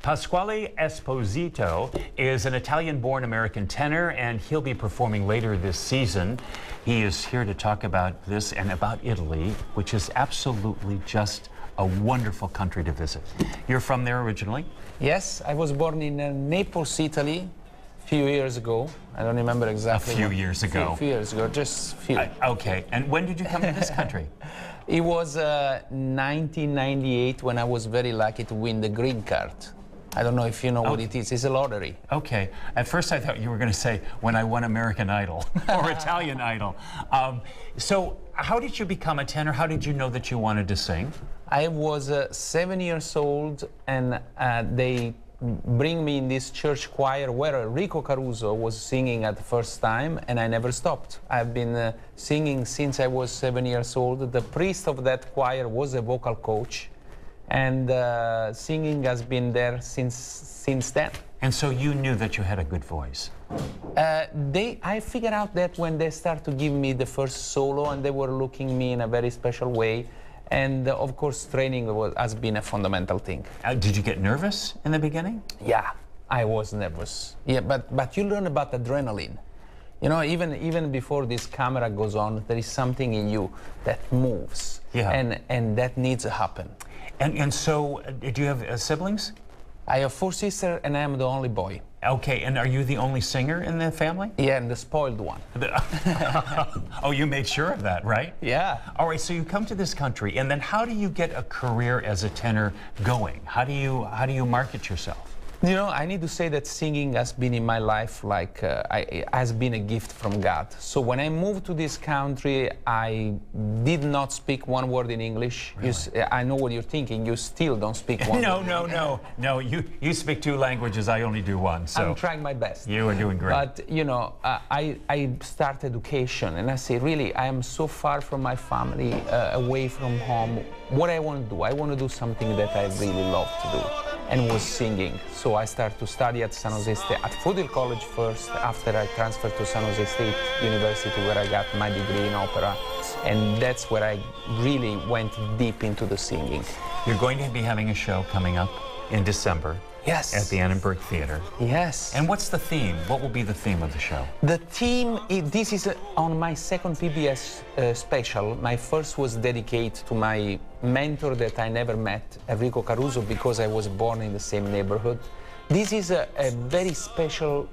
Pasquale Esposito is an Italian-born American tenor, and he'll be performing later this season. He is here to talk about this and about Italy, which is absolutely just a wonderful country to visit. You're from there originally? Yes, I was born in Naples, Italy, a few years ago. I don't remember exactly. A few years ago. A few years ago, just a few. Okay, and when did you come to this country? It was 1998 when I was very lucky to win the green card. I don't know if you know what it is. It's a lottery. Okay. At first I thought you were going to say, when I won American Idol or Italian Idol. So how did you become a tenor? How did you know that you wanted to sing? I was 7 years old, and they bring me in this church choir where Rico Caruso was singing at the first time, and I never stopped. I've been singing since I was 7 years old. The priest of that choir was a vocal coach, and singing has been there since then. And so you knew that you had a good voice? I figured out that when they started to give me the first solo, and they were looking at me in a very special way. And of course, training has been a fundamental thing. Did you get nervous in the beginning? Yeah, I was nervous. Yeah, but you learn about adrenaline. You know, even before this camera goes on, there is something in you that moves. Yeah. And that needs to happen. And so, do you have siblings? I have 4 sisters, and I am the only boy. Okay, and are you the only singer in the family? Yeah, and the spoiled one. Oh, you made sure of that, right? Yeah. All right, so you come to this country, and then how do you get a career as a tenor going? How do you market yourself? You know, I need to say that singing has been in my life has been a gift from God. So when I moved to this country, I did not speak one word in English. Really? I know what you're thinking. You still don't speak one word. No. You speak 2 languages. I only do 1. So I'm trying my best. You are doing great. But you know, I start education, and I say, really, I am so far from my family, away from home. What I want to do? I want to do something that I really love to do, and was singing. So I started to study at San Jose State, at Foothill College first, after I transferred to San Jose State University, where I got my degree in opera. And that's where I really went deep into the singing. You're going to be having a show coming up in December. Yes. At the Annenberg Theater. Yes. And what's the theme? What will be the theme of the show? The theme, this is on my second PBS special. My first was dedicated to my mentor that I never met, Enrico Caruso, because I was born in the same neighborhood. This is a very special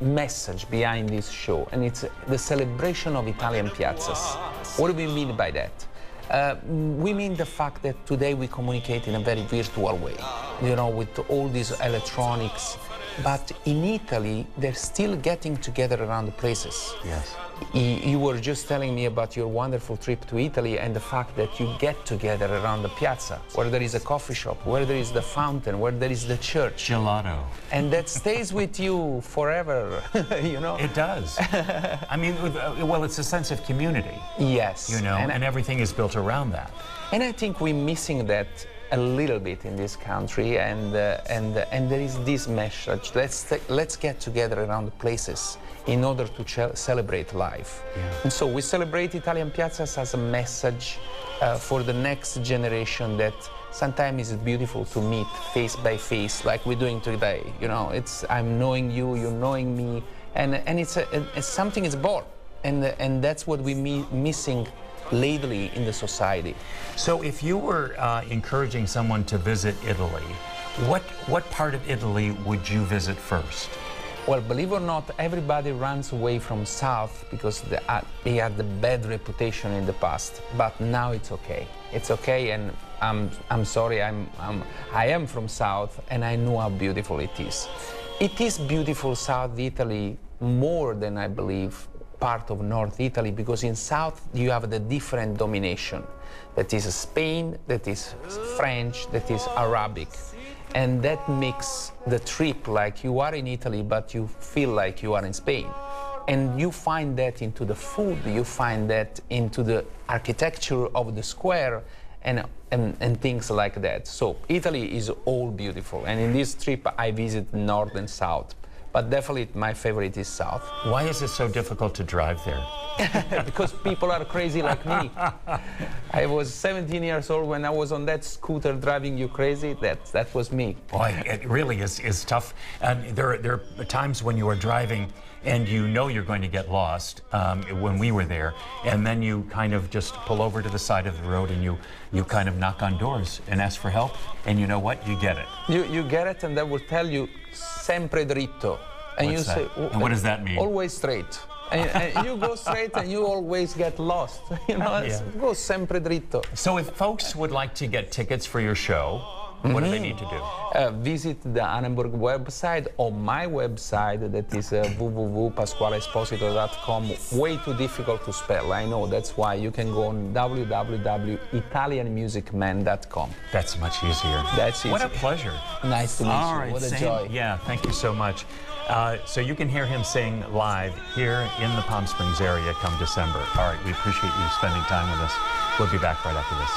message behind this show, and it's the celebration of Italian piazzas. What do we mean by that? We mean the fact that today we communicate in a very virtual way, you know, with all these electronics. But in Italy, they're still getting together around the places. Yes. You were just telling me about your wonderful trip to Italy and the fact that you get together around the piazza, where there is a coffee shop, where there is the fountain, where there is the church. Gelato. And that stays with you forever, you know? It does. I mean, well, it's a sense of community. Yes. You know, and everything is built around that. And I think we're missing that a little bit in this country, and there is this message. Let's get together around the places in order to celebrate life. Yeah. And so we celebrate Italian piazzas as a message for the next generation that sometimes it's beautiful to meet face by face, like we're doing today. You know, I'm knowing you, you're knowing me, and it's something is born, and that's what we're missing lately in the society. So if you were encouraging someone to visit Italy, what part of Italy would you visit first? Well, believe it or not, everybody runs away from South because they had the bad reputation in the past. But now it's okay. It's okay, and I'm sorry. I am from South, and I know how beautiful it is. It is beautiful, South Italy, more than I believe part of North Italy, because in South you have the different domination. That is Spain, that is French, that is Arabic. And that makes the trip like you are in Italy, but you feel like you are in Spain. And you find that into the food, you find that into the architecture of the square, and things like that. So Italy is all beautiful. And in this trip I visit North and South. but definitely my favorite is south. Why is it so difficult to drive there? Because people are crazy like me. I was 17 years old when I was on that scooter driving you crazy. That was me. Boy, it really is tough. And there are times when you are driving and you know you're going to get lost, when we were there, and then you kind of just pull over to the side of the road and you kind of knock on doors and ask for help, and you know what? You get it. You get it, and they will tell you sempre dritto. And What's you that? say, And what does that mean? Always straight. And you go straight and you always get lost. You know, go sempre dritto. So if folks would like to get tickets for your show, what do they need to do? Visit the Annenberg website or my website, that is www.pasqualeesposito.com. Way too difficult to spell, I know. That's why you can go on www.italianmusicman.com. That's much easier. That's easy. What a pleasure. Nice to meet All you. right, What a Sam, joy. Yeah, thank you so much. So you can hear him sing live here in the Palm Springs area come December. All right, we appreciate you spending time with us. We'll be back right after this.